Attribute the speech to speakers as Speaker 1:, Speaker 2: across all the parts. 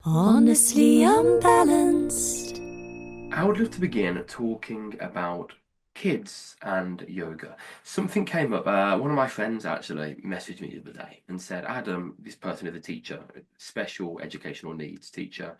Speaker 1: Honestly unbalanced.
Speaker 2: I would love to begin talking about kids and yoga. Something came up. One of my friends actually messaged me the other day and said, Adam, this person is a teacher, a special educational needs teacher,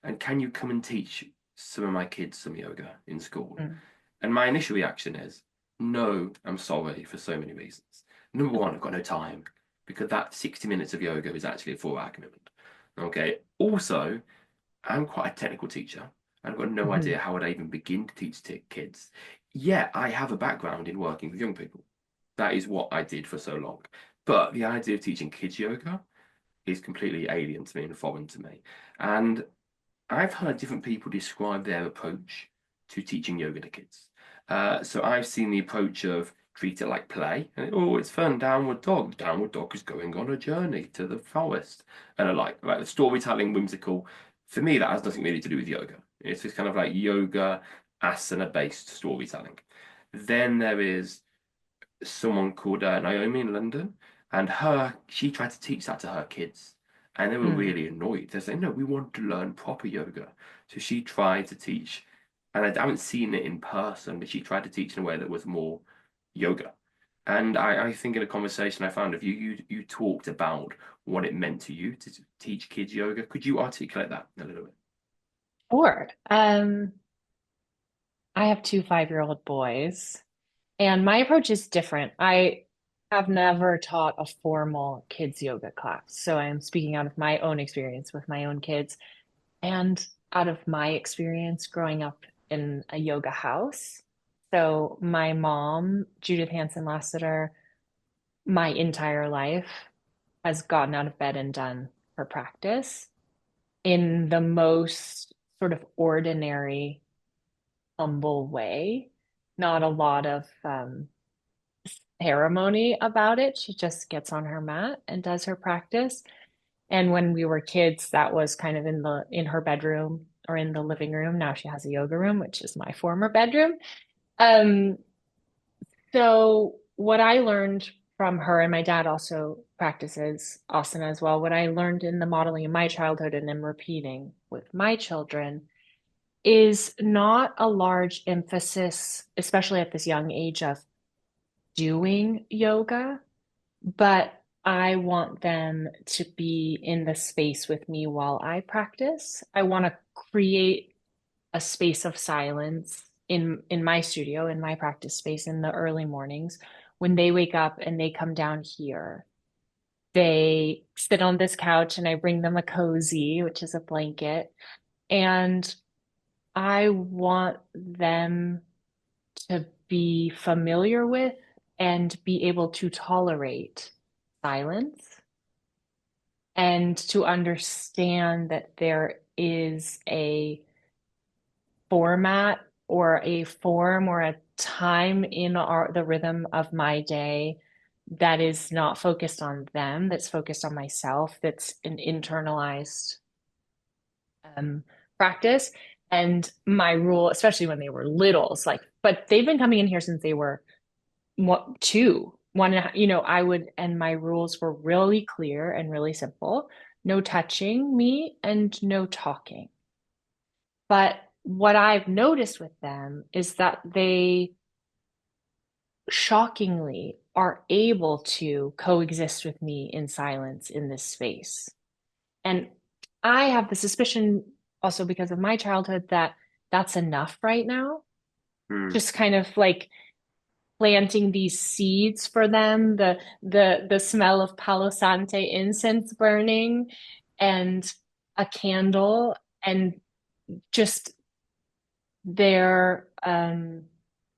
Speaker 2: and can you come and teach some of my kids some yoga in school?
Speaker 1: Mm.
Speaker 2: And my initial reaction is, no, I'm sorry for so many reasons. Number one, I've got no time because that 60 minutes of yoga is actually a 4 hour commitment. Okay. Also, I'm quite a technical teacher. I've got no
Speaker 1: Mhm.
Speaker 2: idea how would I even begin to teach kids. Yeah, I have a background in working with young people. That is what I did for so long. But the idea of teaching kids yoga is completely alien to me and foreign to me. And I've heard different people describe their approach to teaching yoga to kids. So I've seen the approach of treat it like play. And, oh, it's fun, downward dog. Downward dog is going on a journey to the forest. And I like the storytelling, whimsical. For me, that has nothing really to do with yoga. It's just kind of like yoga, asana-based storytelling. Then there is someone called Naomi in London, and she tried to teach that to her kids, and they were
Speaker 1: Mm.
Speaker 2: really annoyed. They're saying, "No, we want to learn proper yoga." So she tried to teach, and I haven't seen it in person, but she tried to teach in a way that was more yoga. And I think in a conversation I found of you talked about what it meant to you to teach kids yoga. Could you articulate that a little bit?
Speaker 1: Sure. I have two 5-year-old boys, and my approach is different. I have never taught a formal kids yoga class, so I am speaking out of my own experience with my own kids and out of my experience growing up in a yoga house. So my mom, Judith Hanson Lasater, my entire life has gotten out of bed and done her practice in the most sort of ordinary, humble way. Not a lot of ceremony about it. She just gets on her mat and does her practice. And when we were kids, that was kind of in her bedroom or in the living room. Now she has a yoga room, which is my former bedroom. Um, so what I learned from her, and my dad also practices asana as well, what I learned in the modeling in my childhood and am repeating with my children is not a large emphasis, especially at this young age, of doing yoga, but I want them to be in the space with me while I practice. I want to create a space of silence in my studio, in my practice space in the early mornings when they wake up and they come down here. They sit on this couch and I bring them a cozy, which is a blanket, and I want them to be familiar with and be able to tolerate silence and to understand that there is a format or a form or a time in the rhythm of my day that is not focused on them, that's focused on myself, that's an internalized um, practice. And my rule, especially when they were littles, like, but they've been coming in here since they were what, two, one and a half, I would, and my rules were really clear and really simple. No touching me and no talking. But what I've noticed with them is that they shockingly are able to coexist with me in silence in this space. And I have the suspicion also because of my childhood that that's enough right now.
Speaker 2: Hmm.
Speaker 1: Just kind of like planting these seeds for them, the smell of Palo Santo incense burning and a candle and just their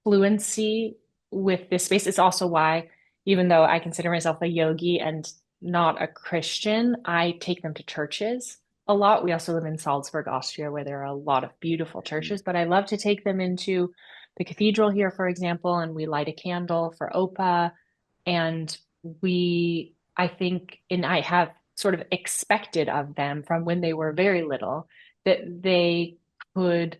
Speaker 1: fluency with this space. It's also why, even though I consider myself a yogi and not a Christian, I take them to churches a lot. We also live in Salzburg, Austria, where there are a lot of beautiful churches, but I love to take them into the cathedral here, for example, and we light a candle for Opa. And I think, and I have sort of expected of them from when they were very little that they could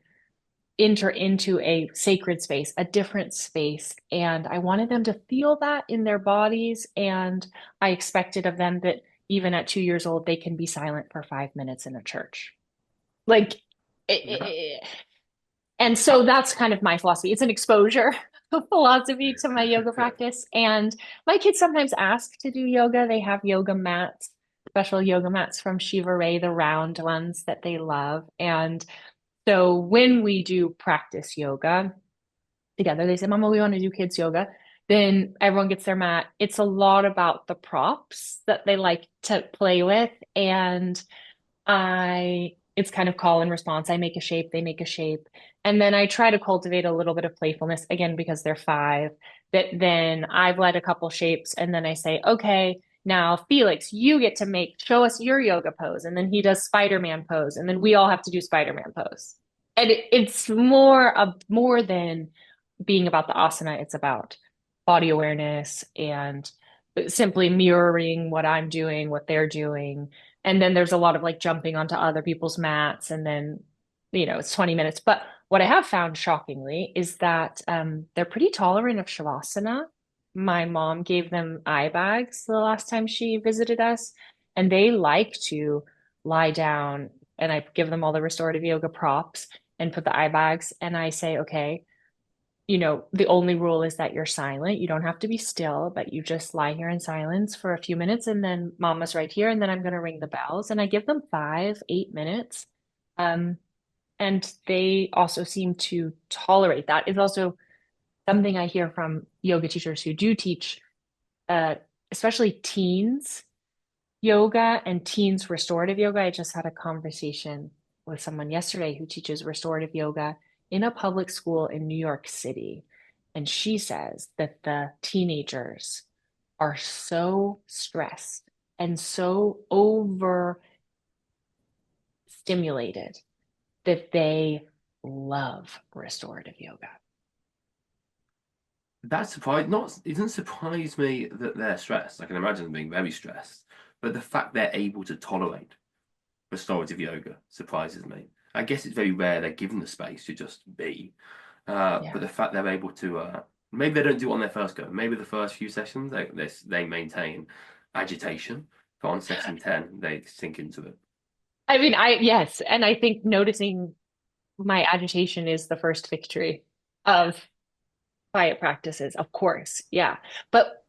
Speaker 1: enter into a sacred space, a different space. And I wanted them to feel that in their bodies. And I expected of them that even at 2 years old, they can be silent for 5 minutes in a church. Like,
Speaker 2: Yeah.
Speaker 1: and
Speaker 2: Uh,
Speaker 1: so that's kind of my philosophy. It's an exposure philosophy to my yoga practice. And my kids sometimes ask to do yoga. They have yoga mats, special yoga mats from Shiva Ray, the round ones that they love. And so when we do practice yoga together, they say, Mama, we want to do kids yoga. Then everyone gets their mat. It's a lot about the props that they like to play with. And it's kind of call and response. I make a shape, they make a shape. And then I try to cultivate a little bit of playfulness, again, because they're 5, that then I've led a couple shapes. And then I say, okay, now Felix, you get to show us your yoga pose. And then he does Spider-Man pose. And then we all have to do Spider-Man pose. And it's more than being about the asana. It's about body awareness and simply mirroring what I'm doing, what they're doing. And then there's a lot of like jumping onto other people's mats, and then, it's 20 minutes. But what I have found shockingly is that they're pretty tolerant of Shavasana. My mom gave them eye bags the last time she visited us, and they like to lie down, and I give them all the restorative yoga props and put the eye bags. And I say, okay, the only rule is that you're silent. You don't have to be still, but you just lie here in silence for a few minutes, and then mama's right here, and then I'm going to ring the bells. And I give them 5, 8 minutes. Um, and they also seem to tolerate that. It's also something I hear from yoga teachers who do teach, uh, especially teens yoga and teens restorative yoga. I just had a conversation with someone yesterday who teaches restorative yoga in a public school in New York City. And she says that the teenagers are so stressed and so overstimulated that they love restorative yoga.
Speaker 2: That surprised not it doesn't surprise me that they're stressed. I can imagine them being very stressed, but the fact they're able to tolerate restorative yoga surprises me. I guess it's very rare they're given the space to just be, but
Speaker 1: Yeah.
Speaker 2: the fact they're able to, maybe they don't do it on their first go. Maybe the first few sessions they maintain agitation, but on session 10 they sink into it.
Speaker 1: I mean, yes. And I think noticing my agitation is the first victory of quiet practices, of course. Yeah. But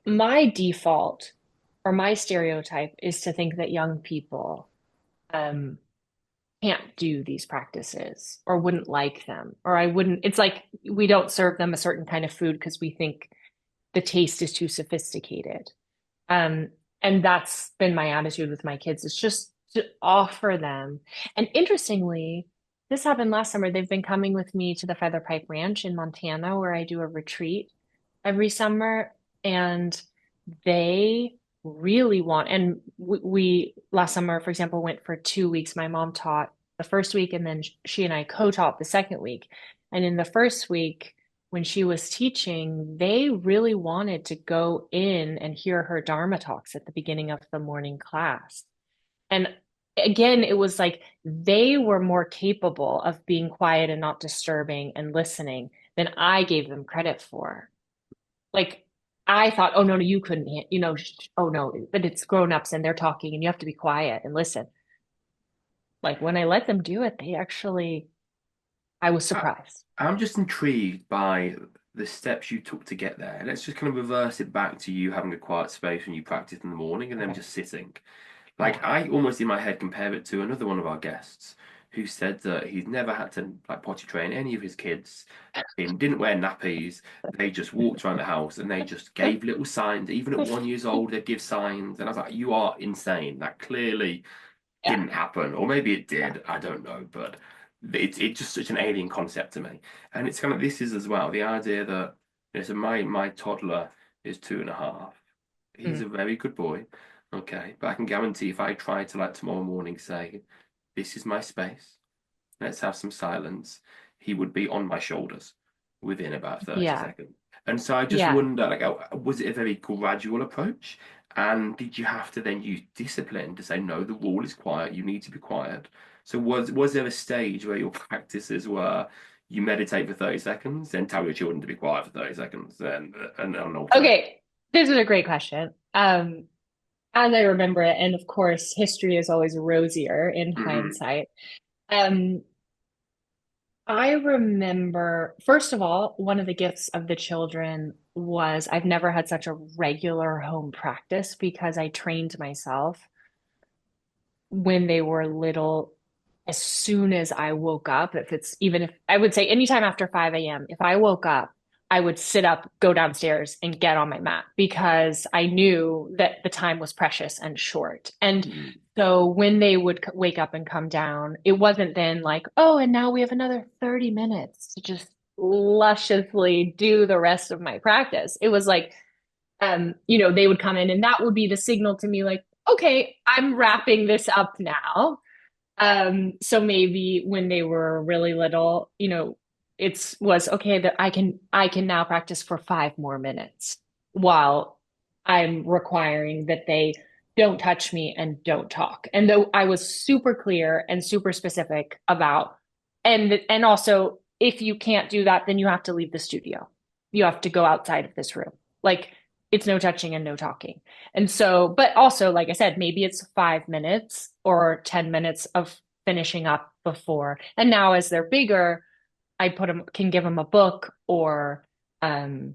Speaker 1: my default or my stereotype is to think that young people um can't do these practices or wouldn't like them, or I wouldn't, it's like we don't serve them a certain kind of food because we think the taste is too sophisticated. Um, and that's been my attitude with my kids. It's just to offer them. And interestingly, this happened last summer. They've been coming with me to the Feather Pipe Ranch in Montana, where I do a retreat every summer. And they really want, and we last summer, for example, went for 2 weeks. My mom taught the first week, and then she and I co-taught the second week. And in the first week, when she was teaching, they really wanted to go in and hear her Dharma talks at the beginning of the morning class. And again, it was like they were more capable of being quiet and not disturbing and listening than I gave them credit for. Like, I thought, oh, no, no, you couldn't, oh, no, but it's grown-ups and they're talking and you have to be quiet and listen. Like, when I let them do it, I was
Speaker 2: I,
Speaker 1: surprised.
Speaker 2: I'm just intrigued by the steps you took to get there. Let's just kind of reverse it back to you having a quiet space when you practice in the morning and then
Speaker 1: Okay.
Speaker 2: just sitting. Like
Speaker 1: Yeah.
Speaker 2: I almost in my head compare it to another one of our guests who said that he's never had to like potty train any of his kids. He didn't wear nappies. They just walked around the house and they just gave little signs. Even at 1 year old, they'd give signs. And I was like, you are insane. That clearly
Speaker 1: Yeah.
Speaker 2: didn't happen. Or maybe it
Speaker 1: Yeah.
Speaker 2: did. I don't know. But it's just such an alien concept to me. And it's kind of this is as well the idea that so my toddler is 2.5. He's
Speaker 1: Mm.
Speaker 2: a very good boy. Okay, but I can guarantee if I try to like tomorrow morning say, this is my space, let's have some silence, he would be on my shoulders within about 30
Speaker 1: Yeah.
Speaker 2: seconds. And so I just
Speaker 1: Yeah.
Speaker 2: wonder, like, was it a very gradual approach? And did you have to then use discipline to say, no, the rule is quiet, you need to be quiet? So was there a stage where your practices were you meditate for 30 seconds, then tell your children to be quiet for 30 seconds, and an alternate?
Speaker 1: Okay. This is a great question. as I remember it, and of course, history is always rosier in
Speaker 2: Hmm.
Speaker 1: hindsight. Um, I remember, first of all, one of the gifts of the children was I've never had such a regular home practice because I trained myself when they were little. As soon as I woke up, if it's even if I would say anytime after 5 a.m., if I woke up, I would sit up, go downstairs, and get on my mat because I knew that the time was precious and short. And
Speaker 2: Hmm.
Speaker 1: so when they would wake up and come down, it wasn't then like, oh, and now we have another 30 minutes to just lusciously do the rest of my practice. It was like, they would come in and that would be the signal to me like, okay, I'm wrapping this up now. So maybe when they were really little, it's was okay that I can now practice for 5 more minutes while I'm requiring that they don't touch me and don't talk. And though I was super clear and super specific about, and also if you can't do that, then you have to leave the studio. You have to go outside of this room. Like it's no touching and no talking. And so, but also, like I said, maybe it's 5 minutes or 10 minutes of finishing up before. And now as they're bigger, I can give them a book um,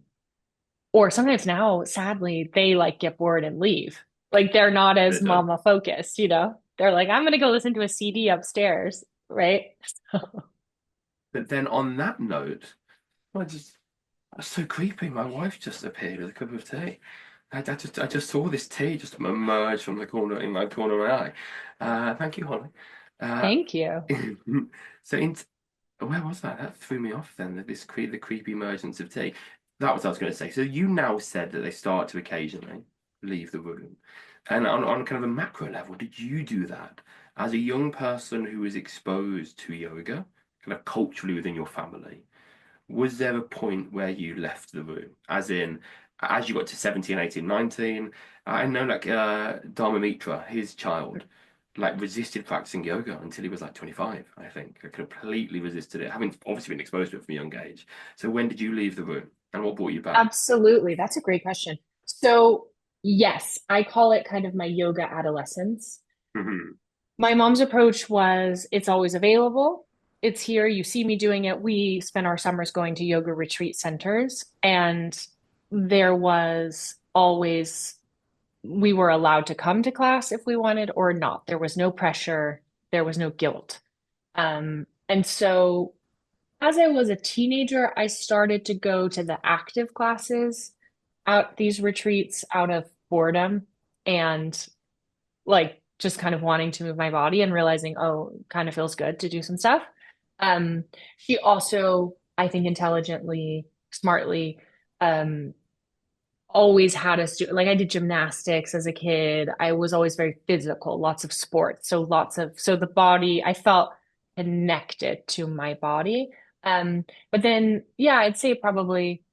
Speaker 1: or sometimes now, sadly, they like get bored and leave. Like they're not
Speaker 2: They
Speaker 1: as
Speaker 2: don't.
Speaker 1: mama focused. They're like, I'm gonna go listen to a CD upstairs, right?
Speaker 2: But then on that note, I just that's so creepy. My wife just appeared with a cup of tea. I just saw this tea just emerge from the corner in my corner of my eye. Thank you, Holly. Uh,
Speaker 1: Thank you.
Speaker 2: so where was that? That threw me off then. The creepy emergence of tea. That was what I was going to say. So you now said that they start to occasionally leave the room, and on kind of a macro level, did you do that as a young person who was exposed to yoga, kind of culturally within your family? Was there a point where you left the room? As in, as you got to 17, 18, 19, I know like Dharma Mitra, his child, like resisted practicing yoga until he was like 25, I think. I completely resisted it, having obviously been exposed to it from a young age. So when did you leave the room and what brought you back?
Speaker 1: Absolutely. That's a great question. So, yes, I call it kind of my yoga adolescence.
Speaker 2: Hmm.
Speaker 1: My mom's approach was it's always available. It's here. You see me doing it. We spent our summers going to yoga retreat centers, and there was always, we were allowed to come to class if we wanted or not. There was no pressure, there was no guilt. And so as I was a teenager, I started to go to the active classes out these retreats out of boredom and like just kind of wanting to move my body and realizing, oh, it kind of feels good to do some stuff. She also, I think, intelligently, smartly, um, always had us do like I did gymnastics as a kid. I was always very physical, lots of sports. So the body, I felt connected to my body. But then yeah, I'd say probably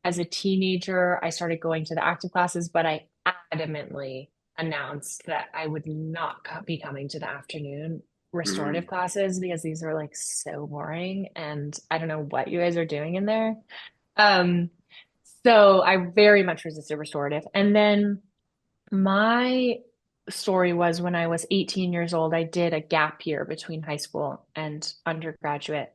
Speaker 1: as a teenager, I started going to the active classes, but I adamantly announced that I would not be coming to the afternoon restorative
Speaker 2: Mm.
Speaker 1: classes because these are like so boring and I don't know what you guys are doing in there. Um, so I very much resisted restorative. And then my story was when I was 18 years old, I did a gap year between high school and undergraduate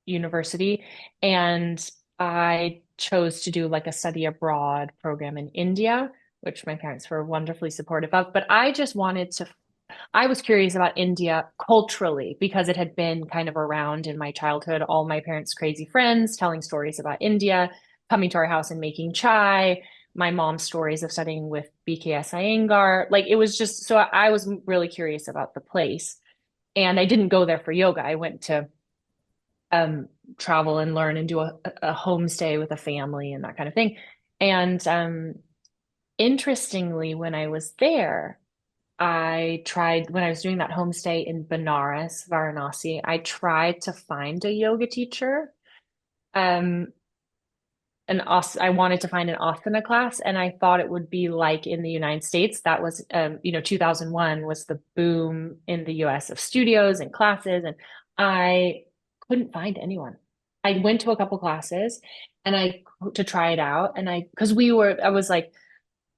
Speaker 1: university. And I chose to do like a study abroad program in India, which my parents were wonderfully supportive of. But I was curious about India culturally because it had been kind of around in my childhood. All my parents' crazy friends telling stories about India, coming to our house and making chai, my mom's stories of studying with BKS Iyengar. Like it was just, so I was really curious about the place. And I didn't go there for yoga. I went to um, travel and learn and do a homestay with a family and that kind of thing. And interestingly, when I was there, I tried when I was doing that homestay in Benares, Varanasi, I tried to find a yoga teacher. Um, I wanted to find an asana class, and I thought it would be like in the United States. That was, 2001 was the boom in the US of studios and classes, and I couldn't find anyone. I went to a couple classes and to try it out, and because I was like,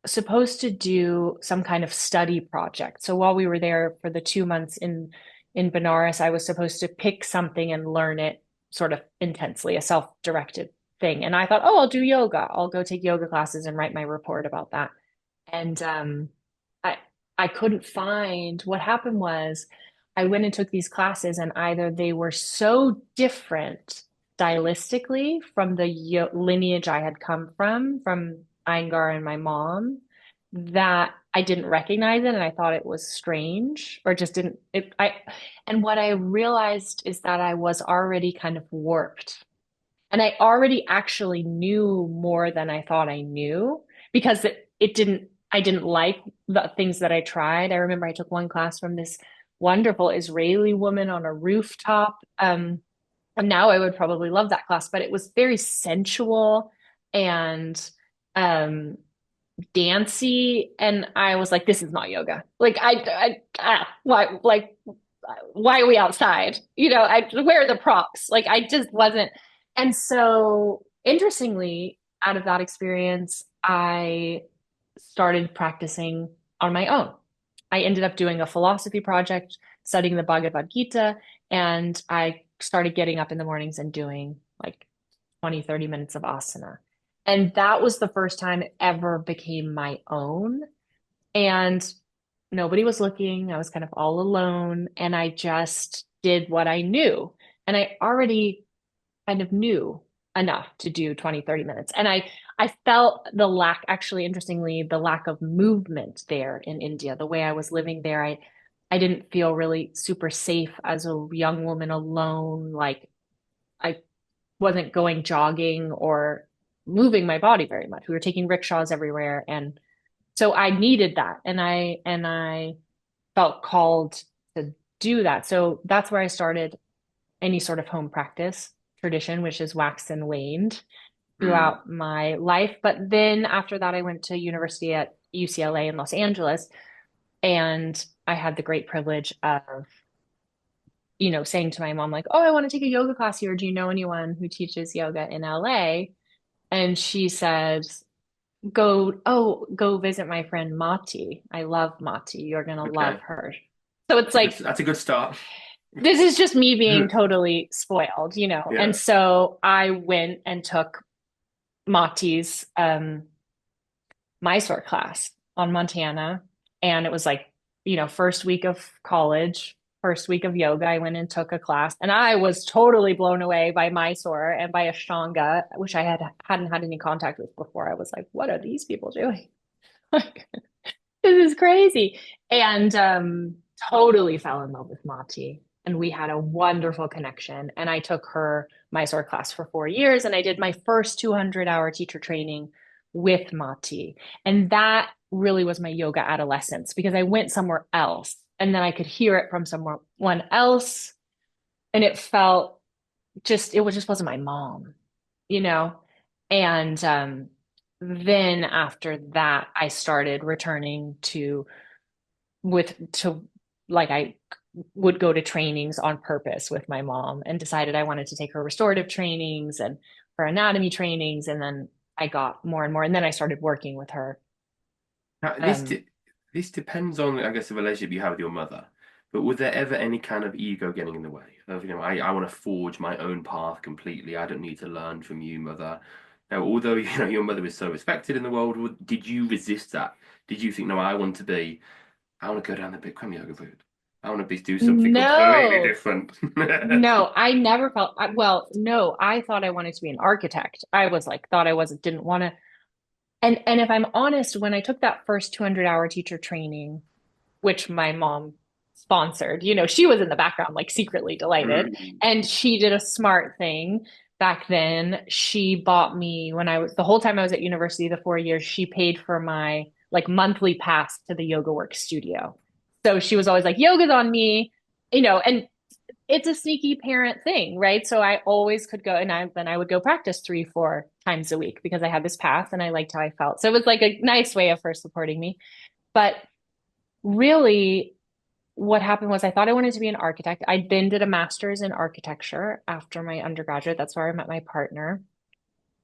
Speaker 1: supposed to do some kind of study project. So while we were there for the 2 months in Benares, I was supposed to pick something and learn it sort of intensely, a self-directed thing. And I thought, oh, I'll do yoga. I'll go take yoga classes and write my report about that. And I I couldn't find what happened was I went and took these classes, and either they were so different stylistically from the lineage I had come from Iyengar and my mom, that I didn't recognize it and I thought it was strange or just didn't it I and what I realized is that I was already kind of warped. And I already actually knew more than I thought I knew because it didn't, I didn't like the things that I tried. I remember I took one class from this wonderful Israeli woman on a rooftop. And now I would probably love that class, but it was very sensual and um, dancey. And I was like, this is not yoga. Like, why, like, why are we outside? Where are the props? Like, I just wasn't. And so, interestingly, out of that experience, I started practicing on my own. I ended up doing a philosophy project, studying the Bhagavad Gita, and I started getting up in the mornings and doing like 20, 30 minutes of asana. And that was the first time it ever became my own. And nobody was looking. I was kind of all alone. And I just did what I knew. And I already kind of knew enough to do 20, 30 minutes. And I felt the lack, actually, interestingly, the lack of movement there in India. The way I was living there, I didn't feel really super safe as a young woman alone. Like I wasn't going jogging or moving my body very much. We were taking rickshaws everywhere. And so I needed that. And I felt called to do that. So that's where I started any sort of home practice tradition, which is waxed and waned
Speaker 2: Mm.
Speaker 1: throughout my life. But then after that, I went to university at UCLA in Los Angeles, and I had the great privilege of, saying to my mom, like, oh, I want to take a yoga class here. Do you know anyone who teaches yoga in LA? And she says, go visit my friend Mati. I love Mati. You're gonna love
Speaker 2: Okay.
Speaker 1: her. So it's like
Speaker 2: That's a good start.
Speaker 1: this is just me being totally spoiled. And
Speaker 2: Yeah.
Speaker 1: so I went and took Mati's Mysore class on Montana. And it was like, first week of college, first week of yoga, I went and took a class. And I was totally blown away by Mysore and by Ashtanga, which I hadn't had any contact with before. I was like, what are these people doing? Like, this is crazy. And totally fell in love with Mati. And we had a wonderful connection. And I took her Mysore class for 4 years. And I did my first 200-hour teacher training with Mati. And that really was my yoga adolescence because I went somewhere else and then I could hear it from someone else. And it felt just wasn't my mom, you know? And then after that, I started returning to like I would go to trainings on purpose with my mom and decided I wanted to take her restorative trainings and her anatomy trainings. And then I got more and more. And then I started working with her.
Speaker 2: Now,
Speaker 1: Um,
Speaker 2: this depends on, I guess, the relationship you have with your mother. But was there ever any kind of ego getting in the way of, I want to forge my own path completely. I don't need to learn from you, mother. Now, although, your mother is so respected in the world, did you resist that? Did you think, no, I want to go down the Bikram yoga route. I want to do something completely
Speaker 1: no,
Speaker 2: different.
Speaker 1: no, I never felt, well, no, I thought I wanted to be an architect. I was like, thought I wasn't, didn't want to. And if I'm honest, when I took that first 200-hour teacher training, which my mom sponsored. She was in the background, like secretly delighted.
Speaker 2: Mm.
Speaker 1: And she did a smart thing back then. She bought me when the whole time I was at university, the 4 years, she paid for my like monthly pass to the yoga work studio. So she was always like, yoga's on me, and it's a sneaky parent thing, right? So I always could go and then I would go practice 3, 4 times a week because I had this pass and I liked how I felt. So it was like a nice way of her supporting me. But really, what happened was I thought I wanted to be an architect. I then did a master's in architecture after my undergraduate. That's where I met my partner.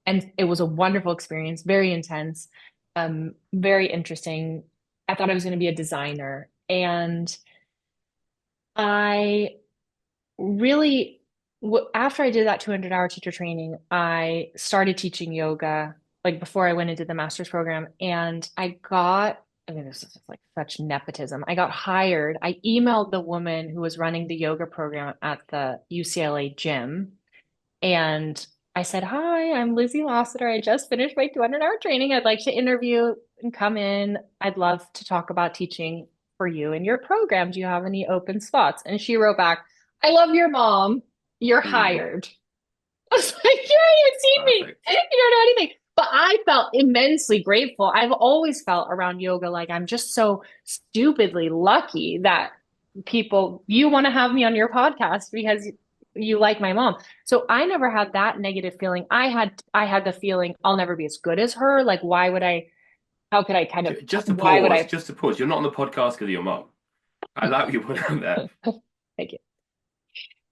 Speaker 1: And it was a wonderful experience, very intense. Very interesting. I thought I was going to be a designer. And I really, after I did that 200-hour teacher training, I started teaching yoga, like before I went into the master's program. And I mean, this is like such nepotism. I got hired. I emailed the woman who was running the yoga program at the UCLA gym. And I said, "Hi, I'm Lizzie Lasater. I just finished my 200-hour training. I'd like to interview and come in. I'd love to talk about teaching for you and your program. Do you have any open spots?" And she wrote back, "I love your mom. You're
Speaker 2: Mm,
Speaker 1: hired." I was like, "You haven't even seen me.
Speaker 2: perfect.
Speaker 1: You don't know anything." But I felt immensely grateful. I've always felt around yoga like I'm just so stupidly lucky that you want to have me on your podcast because you like my mom. So I never had that negative feeling. I had the feeling I'll never be as good as her. Like, how could I kind of,
Speaker 2: Just to
Speaker 1: why would
Speaker 2: pause,
Speaker 1: I?
Speaker 2: just to pause. You're not on the podcast because of your mum. I like what you put out there.
Speaker 1: Thank you.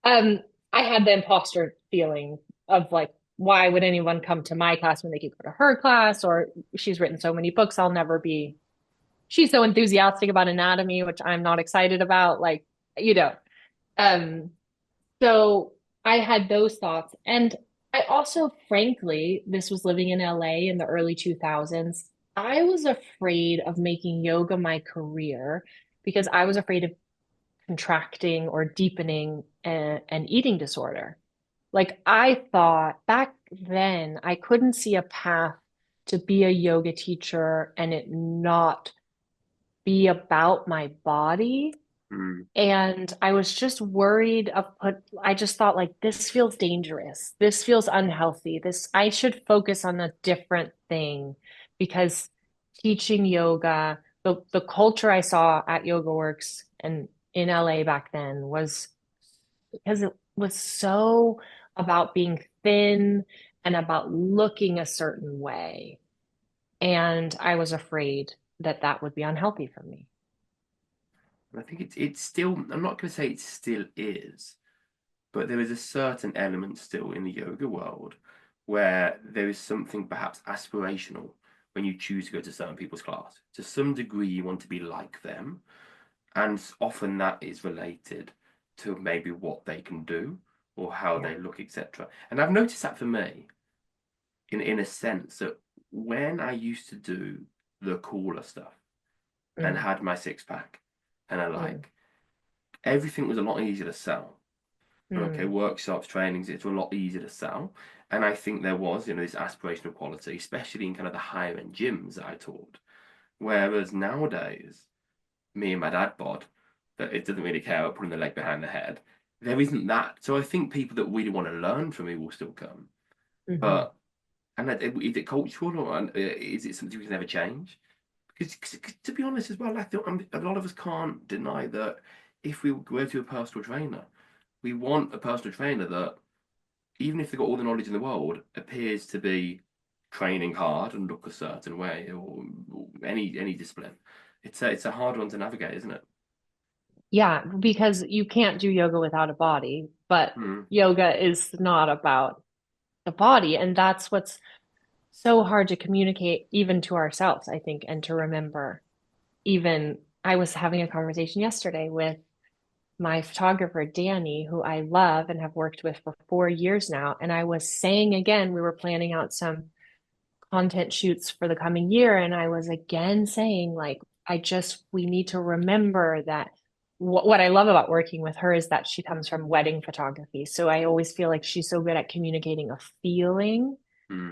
Speaker 1: Um, I had the imposter feeling of like, why would anyone come to my class when they could go to her class? Or she's written so many books, I'll never be. She's so enthusiastic about anatomy, which I'm not excited about. Like, you know, um, so I had those thoughts. And I also, frankly, this was living in LA in the early 2000s. I was afraid of making yoga my career because I was afraid of contracting or deepening an eating disorder. Like I thought back then, I couldn't see a path to be a yoga teacher and it not be about my body.
Speaker 2: Mm,
Speaker 1: And I was just worried I just thought like, this feels dangerous. This feels unhealthy. I should focus on a different thing because teaching yoga, the culture I saw at Yoga Works and in LA back then was because it was so about being thin and about looking a certain way. And I was afraid that that would be unhealthy for me.
Speaker 2: I think it's still. I'm not going to say it still is, but there is a certain element still in the yoga world where there is something perhaps aspirational when you choose to go to certain people's class. To some degree, you want to be like them, and often that is related to maybe what they can do or how
Speaker 1: Yeah.
Speaker 2: they look, etc. And I've noticed that for me, in a sense, that when I used to do the cooler stuff and
Speaker 1: Mm,
Speaker 2: had my six pack, and I
Speaker 1: mm,
Speaker 2: like everything was a lot easier to sell. Okay,
Speaker 1: mm.
Speaker 2: workshops, trainings, it's a lot easier to sell. And I think there was, this aspirational quality, especially in kind of the higher end gyms that I taught. Whereas nowadays, me and my dad bod, that it doesn't really care about putting the leg behind the head. There isn't that. So I think people that really want to learn from me will still come.
Speaker 1: Hmm.
Speaker 2: But, and is it cultural or is it something we can never change? Because to be honest as well, a lot of us can't deny that if we go to a personal trainer, we want a personal trainer that, even if they've got all the knowledge in the world, appears to be training hard and look a certain way, or any discipline. It's a hard one to navigate, isn't it?
Speaker 1: Yeah, because you can't do yoga without a body, but
Speaker 2: Mm,
Speaker 1: yoga is not about the body. And that's what's so hard to communicate even to ourselves, I think, and to remember. Even I was having a conversation yesterday with my photographer, Danny, who I love and have worked with for 4 years now. And I was saying again, we were planning out some content shoots for the coming year. And I was again saying, like, we need to remember that what I love about working with her is that she comes from wedding photography. So I always feel like she's so good at communicating a feeling,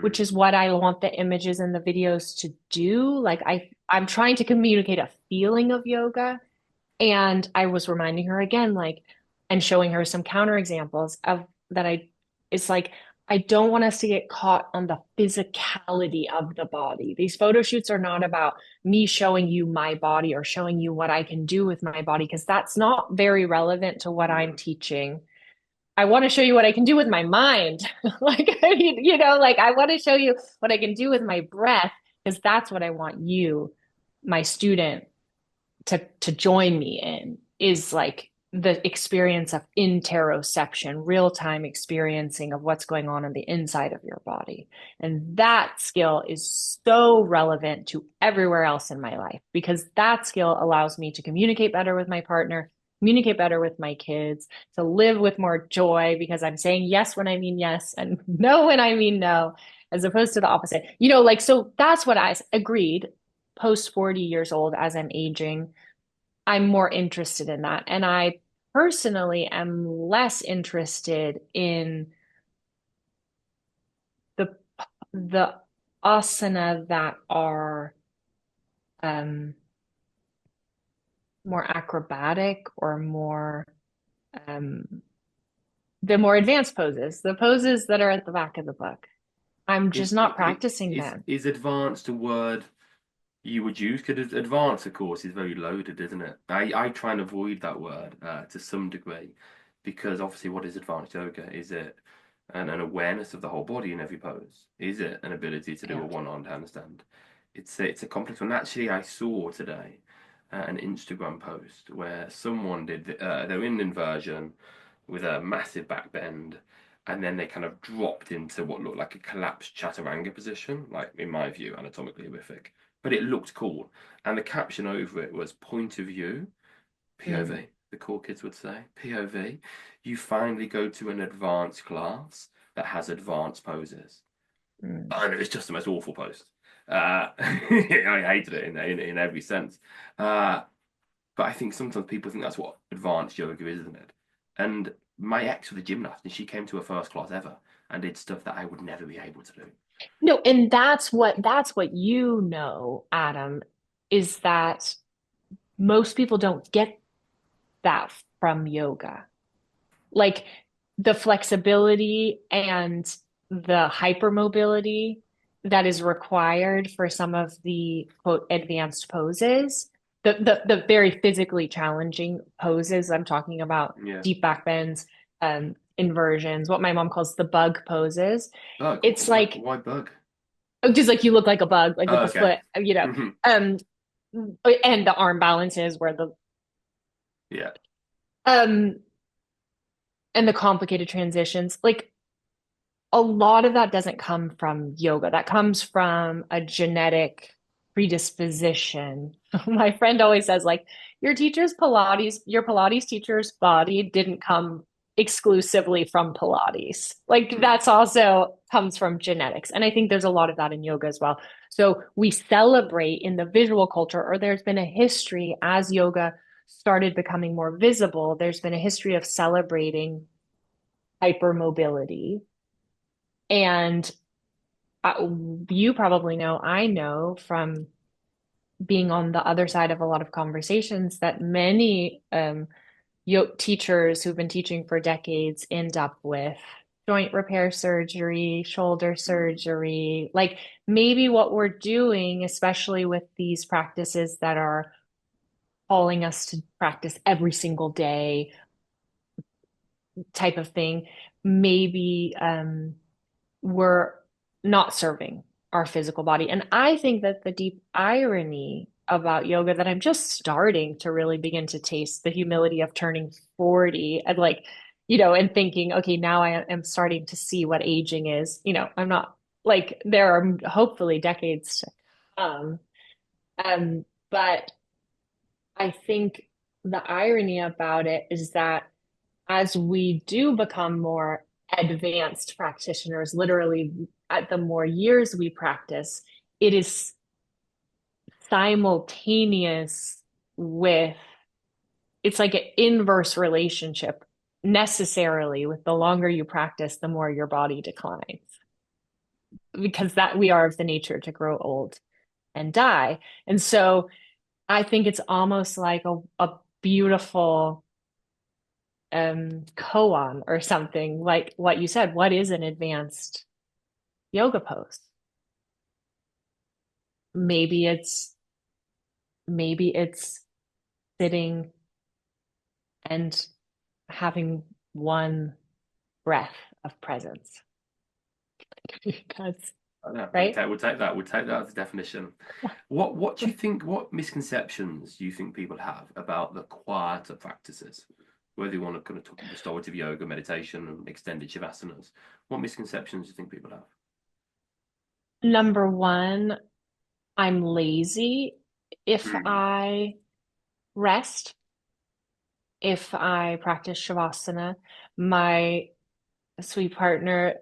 Speaker 1: which
Speaker 2: mm,
Speaker 1: is what I want the images and the videos to do. Like I'm trying to communicate a feeling of yoga. And I was reminding her again, like, and showing her some counter examples of that it's like, I don't want us to get caught on the physicality of the body. These photo shoots are not about me showing you my body or showing you what I can do with my body, because that's not very relevant to what I'm
Speaker 2: mm.
Speaker 1: teaching. I want to show you what I can do with my mind. Like, I mean, like I want to show you what I can do with my breath, because that's what I want you, my student, to join me in is like the experience of interoception, real-time experiencing of what's going on the inside of your body. And that skill is so relevant to everywhere else in my life because that skill allows me to communicate better with my partner, communicate better with my kids, to live with more joy because I'm saying yes when I mean yes and no when I mean no, as opposed to the opposite. Like, so that's what I agreed post 40 years old as I'm aging. I'm more interested in that. And I personally am less interested in the the asana that are um, more acrobatic or more um, the more advanced poses, the poses that are at the back of the book. I'm just not practicing them.
Speaker 2: Is advanced a word you would use? Because advanced, of course, is very loaded, isn't it? I try and avoid that word to some degree because obviously, what is advanced yoga? Is it an awareness of the whole body in every pose? Is it an ability to do
Speaker 1: Yeah.
Speaker 2: a one-armed handstand? It's a complex one. Actually, I saw today an Instagram post where someone they're in inversion with a massive back bend, and then they kind of dropped into what looked like a collapsed chaturanga position, like in my view, anatomically horrific, but it looked cool. And the caption over it was point of view,
Speaker 1: Mm,
Speaker 2: POV. The cool kids would say POV. You finally go to an advanced class that has advanced poses.
Speaker 1: mm.
Speaker 2: And it's just the most awful post. I hated it in every sense. Uh, but I think sometimes people think that's what advanced yoga is, isn't it? And my ex was a gymnast, and she came to her first class ever and did stuff that I would never be able to do.
Speaker 1: No, and that's what Adam, is that most people don't get that from yoga. Like the flexibility and the hypermobility that is required for some of the quote advanced poses, the very physically challenging poses. I'm talking about
Speaker 2: Yeah.
Speaker 1: deep back bends, inversions, what my mom calls the bug poses.
Speaker 2: Bug.
Speaker 1: It's like
Speaker 2: Why bug?
Speaker 1: just like you look like a bug, like with
Speaker 2: Oh,
Speaker 1: the
Speaker 2: okay.
Speaker 1: foot,
Speaker 2: Hmm.
Speaker 1: um, and the arm balances where the
Speaker 2: Yeah.
Speaker 1: um and the complicated transitions. Like a lot of that doesn't come from yoga. That comes from a genetic predisposition. My friend always says, like, your Pilates teacher's body didn't come exclusively from Pilates. Like,
Speaker 2: Mm.
Speaker 1: that's also comes from genetics. And I think there's a lot of that in yoga as well. So we celebrate in the visual culture, or there's been a history as yoga started becoming more visible, there's been a history of celebrating hypermobility. And you probably know, I know from being on the other side of a lot of conversations that many yoga teachers who've been teaching for decades end up with joint repair surgery, shoulder
Speaker 2: Mm.
Speaker 1: surgery. Like maybe what we're doing, especially with these practices that are calling us to practice every single day type of thing, maybe we're not serving our physical body. And I think that the deep irony about yoga that I'm just starting to really begin to taste the humility of turning 40 and like, and thinking, okay, now I am starting to see what aging is. I'm not like there are hopefully decades to come. But I think the irony about it is that as we do become more advanced practitioners, literally at the more years we practice, it is simultaneous with, it's like an inverse relationship necessarily with the longer you practice, the more your body declines because that we are of the nature to grow old and die. And so I think it's almost like a beautiful koan or something like what you said. What is an advanced yoga pose? Maybe it's maybe it's sitting and having one breath of presence. Because,
Speaker 2: I know.
Speaker 1: right?
Speaker 2: We'll take that as a definition. What do you think? What misconceptions do you think people have about the quieter practices? whether you want to kind of talk restorative yoga, meditation, and extended shavasanas, what misconceptions do you think people have?
Speaker 1: Number one, I'm lazy. If
Speaker 2: Mm,
Speaker 1: I rest, if I practice shavasana, my sweet partner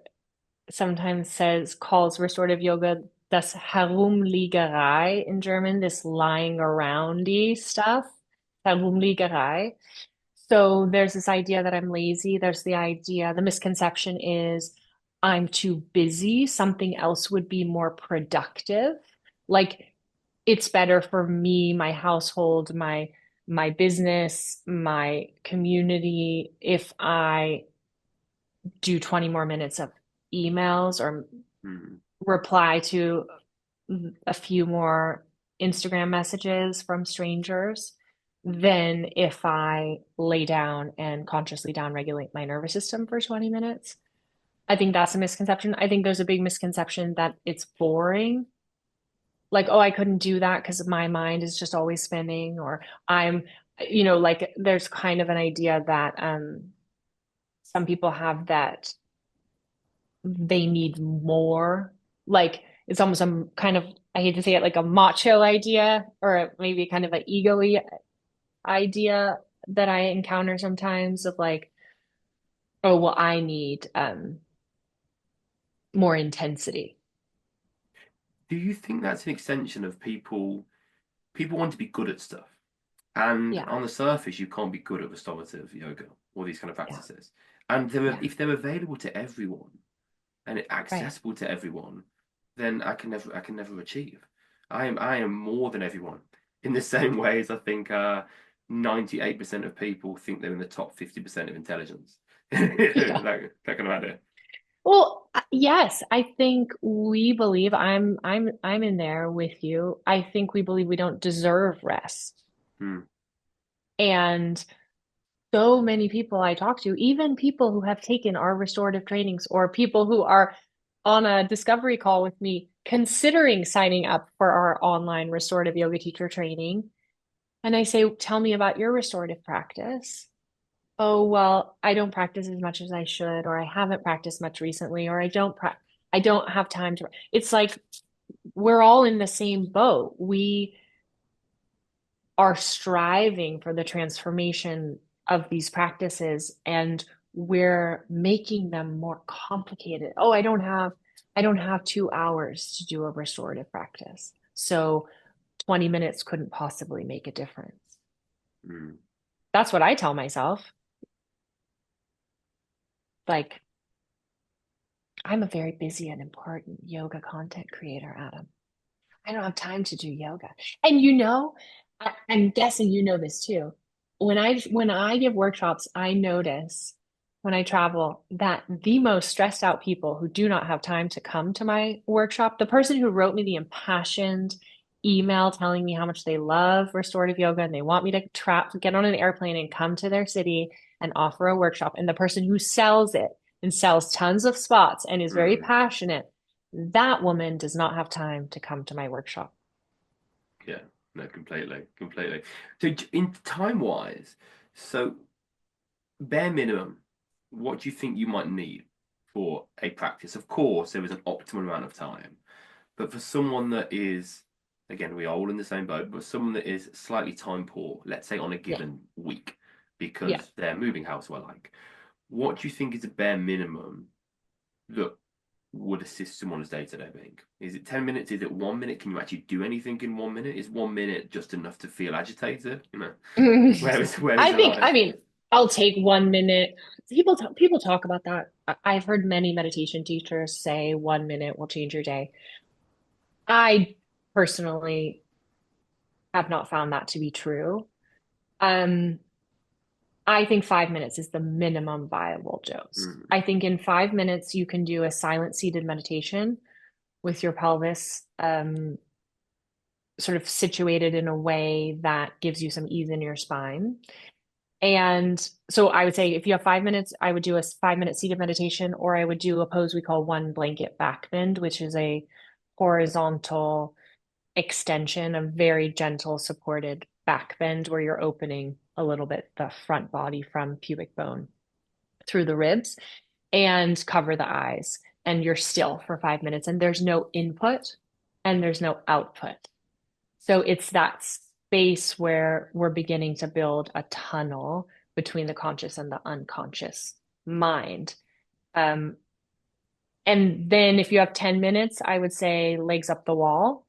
Speaker 1: sometimes calls restorative yoga das Herumliegerei in German, this lying aroundy stuff, Herumliegerei. So there's this idea that I'm lazy. There's the misconception is I'm too busy. Something else would be more productive. Like it's better for me, my household, my business, my community if I do 20 more minutes of emails or
Speaker 2: mm.
Speaker 1: reply to a few more Instagram messages from strangers than if I lay down and consciously downregulate my nervous system for 20 minutes. I think that's a misconception. I think there's a big misconception that it's boring. Like, oh, I couldn't do that because my mind is just always spinning, or I'm, like there's kind of an idea that some people have that they need more. Like it's almost a kind of, I hate to say it, like a macho idea or maybe kind of an ego-y idea that I encounter sometimes of like, oh, well, I need more intensity.
Speaker 2: Do you think that's an extension of people? People want to be good at stuff, and
Speaker 1: Yeah,
Speaker 2: on the surface, you can't be good at restorative yoga or these kind of
Speaker 1: yeah,
Speaker 2: practices. And
Speaker 1: yeah,
Speaker 2: if they're available to everyone and
Speaker 1: right.
Speaker 2: accessible to everyone, then I can never achieve. I am more than everyone. In the same way as I think 98% of people think they're in the top 50% of intelligence.
Speaker 1: Yeah.
Speaker 2: That kind of idea.
Speaker 1: Well, yes, I think we believe I'm in there with you. I think we believe we don't deserve rest.
Speaker 2: Hmm.
Speaker 1: And so many people I talk to, even people who have taken our restorative trainings or people who are on a discovery call with me, considering signing up for our online restorative yoga teacher training. And I say, tell me about your restorative practice. Oh, well, I don't practice as much as I should, or I haven't practiced much recently, or I don't have time to. It's like we're all in the same boat. We are striving for the transformation of these practices and we're making them more complicated. Oh, I don't have 2 hours to do a restorative practice. So 20 minutes couldn't possibly make a difference.
Speaker 2: Hmm.
Speaker 1: That's what I tell myself. Like, I'm a very busy and important yoga content creator, Adam. I don't have time to do yoga. And I'm guessing you know this too. When I give workshops, I notice when I travel that the most stressed out people who do not have time to come to my workshop, the person who wrote me the impassioned email telling me how much they love restorative yoga and they want me to get on an airplane and come to their city and offer a workshop, and the person who sells it and sells tons of spots and is very
Speaker 2: Hmm.
Speaker 1: passionate, that woman does not have time to come to my workshop.
Speaker 2: Yeah. No, completely, completely. So in time wise, so bare minimum, what do you think you might need for a practice? Of course, there is an optimal amount of time, but for someone that is, again, we're all in the same boat, but someone that is slightly time poor, let's say on a
Speaker 1: Yeah.
Speaker 2: given week,
Speaker 1: Yeah.
Speaker 2: because they're moving house, well, like, what do you think is a bare minimum that would assist someone's day-to-day being? Is it 10 minutes? Is it 1 minute? Can you actually do anything in 1 minute? Is 1 minute just enough to feel agitated? You know, where is
Speaker 1: I
Speaker 2: the
Speaker 1: think, I
Speaker 2: line?
Speaker 1: mean, I'll take 1 minute. People talk about that. I've heard many meditation teachers say 1 minute will change your day. I personally have not found that to be true. Um, I think 5 minutes is the minimum viable dose.
Speaker 2: Mm,
Speaker 1: I think in 5 minutes you can do a silent seated meditation with your pelvis sort of situated in a way that gives you some ease in your spine. And so I would say if you have 5 minutes, I would do a 5 minute seated meditation, or I would do a pose we call one blanket back bend, which is a horizontal extension, a very gentle supported back bend where you're opening a little bit the front body from pubic bone through the ribs and cover the eyes. And you're still for 5 minutes, and there's no input and there's no output. So it's that space where we're beginning to build a tunnel between the conscious and the unconscious mind. Um, and then if you have 10 minutes, I would say legs up the wall,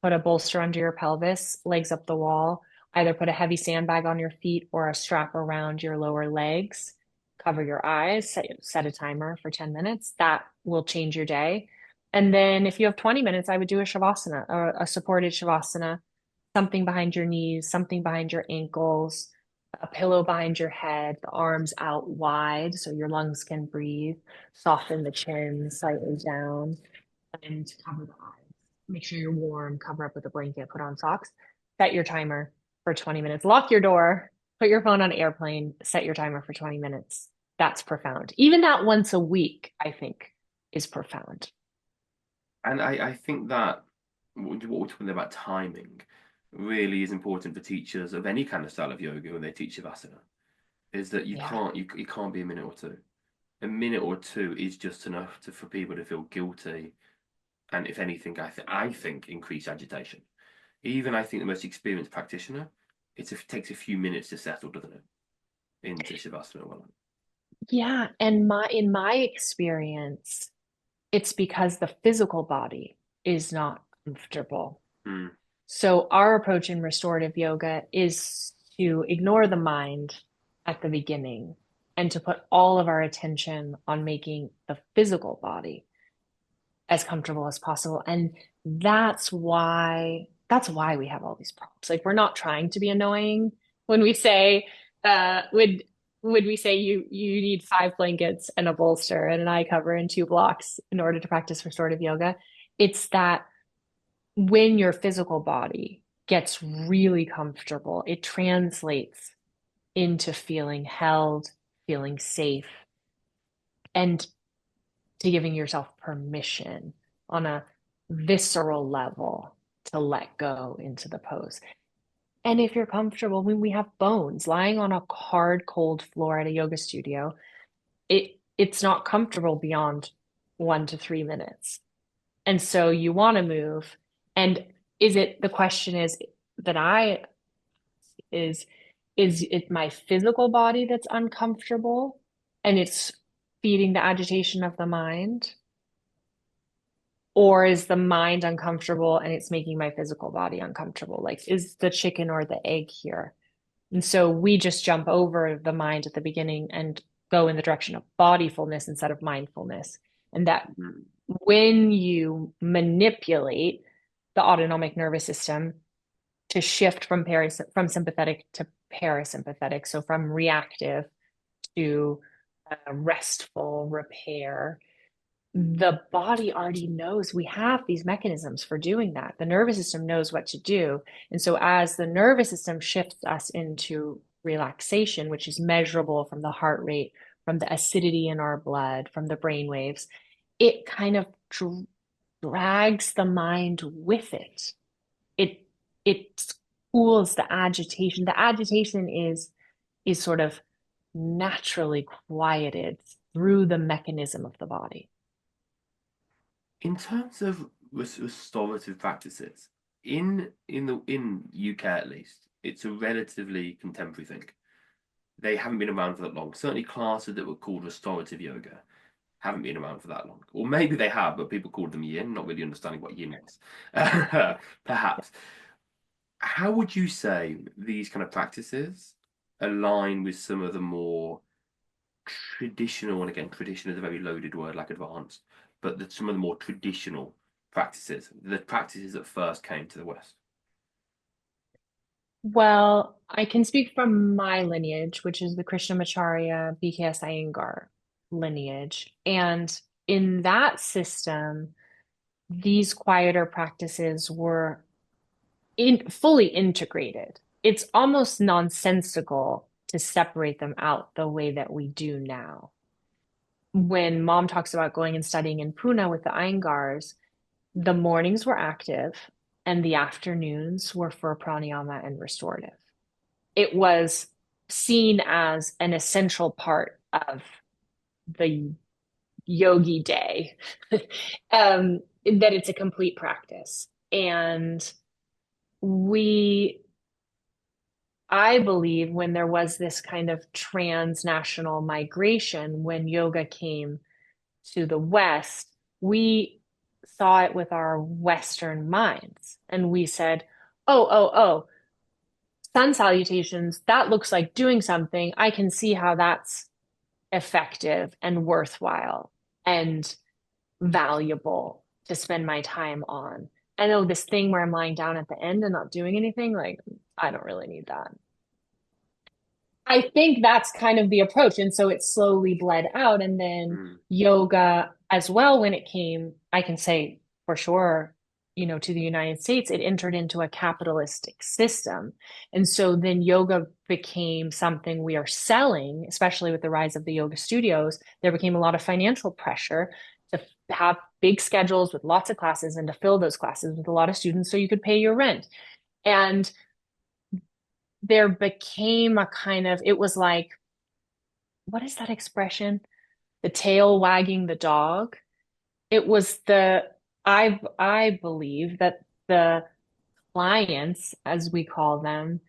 Speaker 1: put a bolster under your pelvis, legs up the wall, either put a heavy sandbag on your feet or a strap around your lower legs, cover your eyes, set a timer for 10 minutes. That will change your day. And then if you have 20 minutes, I would do a shavasana or a supported shavasana, something behind your knees, something behind your ankles, a pillow behind your head, the arms out wide so your lungs can breathe, soften the chin slightly down, and cover the eyes. Make sure you're warm, cover up with a blanket, put on socks, set your timer for 20 minutes, lock your door, put your phone on airplane, set your timer for 20 minutes. That's profound. Even that once a week, I think, is profound.
Speaker 2: And I think that what we're talking about timing really is important for teachers of any kind of style of yoga when they teach Shavasana, is that
Speaker 1: Yeah.
Speaker 2: you can't be a minute or two. A minute or two is just enough for people to feel guilty, and if anything, I think increase agitation. Even I think the most experienced practitioner, it takes a few minutes to settle, doesn't it, into Shavasana? Well,
Speaker 1: Yeah. And in my experience, it's because the physical body is not comfortable.
Speaker 2: mm,
Speaker 1: So our approach in restorative yoga is to ignore the mind at the beginning and to put all of our attention on making the physical body as comfortable as possible. And that's why we have all these problems. Like we're not trying to be annoying when we say, would we say you need 5 blankets and a bolster and an eye cover and 2 blocks in order to practice restorative yoga? It's that when your physical body gets really comfortable, it translates into feeling held, feeling safe, and to giving yourself permission on a visceral level to let go into the pose. And if you're comfortable, when we have bones lying on a hard, cold floor at a yoga studio, it's not comfortable beyond 1 to 3 minutes. And so you want to move. And the question is that I is is it my physical body that's uncomfortable and it's feeding the agitation of the mind? Or is the mind uncomfortable and it's making my physical body uncomfortable? Like, is the chicken or the egg here? And so we just jump over the mind at the beginning and go in the direction of bodyfulness instead of mindfulness. And that
Speaker 2: mm.
Speaker 1: when you manipulate the autonomic nervous system to shift from sympathetic to parasympathetic, so from reactive to restful repair, the body already knows we have these mechanisms for doing that. The nervous system knows what to do. And so as the nervous system shifts us into relaxation, which is measurable from the heart rate, from the acidity in our blood, from the brain waves, it kind of drags the mind with it. It it cools the agitation. The agitation is sort of naturally quieted through the mechanism of the body.
Speaker 2: In terms of restorative practices, in UK at least, it's a relatively contemporary thing. They haven't been around for that long. Certainly, classes that were called restorative yoga haven't been around for that long. Or maybe they have, but people called them yin, not really understanding what yin was. Perhaps. How would you say these kind of practices align with some of the more traditional, and again, tradition is a very loaded word, like advanced, but some of the more traditional practices, the practices that first came to the West?
Speaker 1: Well, I can speak from my lineage, which is the Krishnamacharya BKS Iyengar lineage. And in that system, these quieter practices were fully integrated. It's almost nonsensical to separate them out the way that we do now. When mom talks about going and studying in Pune with the Iyengars, the mornings were active and the afternoons were for pranayama and restorative. It was seen as an essential part of the yogi day, that it's a complete practice. And we, I believe, when there was this kind of transnational migration, when yoga came to the West, we saw it with our Western minds. And we said, oh, sun salutations, that looks like doing something. I can see how that's effective and worthwhile and valuable to spend my time on. I know this thing where I'm lying down at the end and not doing anything, like, I don't really need that. I think that's kind of the approach. And so it slowly bled out. And then
Speaker 2: Mm.
Speaker 1: yoga as well, when it came, I can say for sure, to the United States, it entered into a capitalistic system. And so then yoga became something we are selling, especially with the rise of the yoga studios. There became a lot of financial pressure to have big schedules with lots of classes and to fill those classes with a lot of students so you could pay your rent. And there became a kind of, it was like, what is that expression? The tail wagging the dog. It was I believe that the clients, as we call them,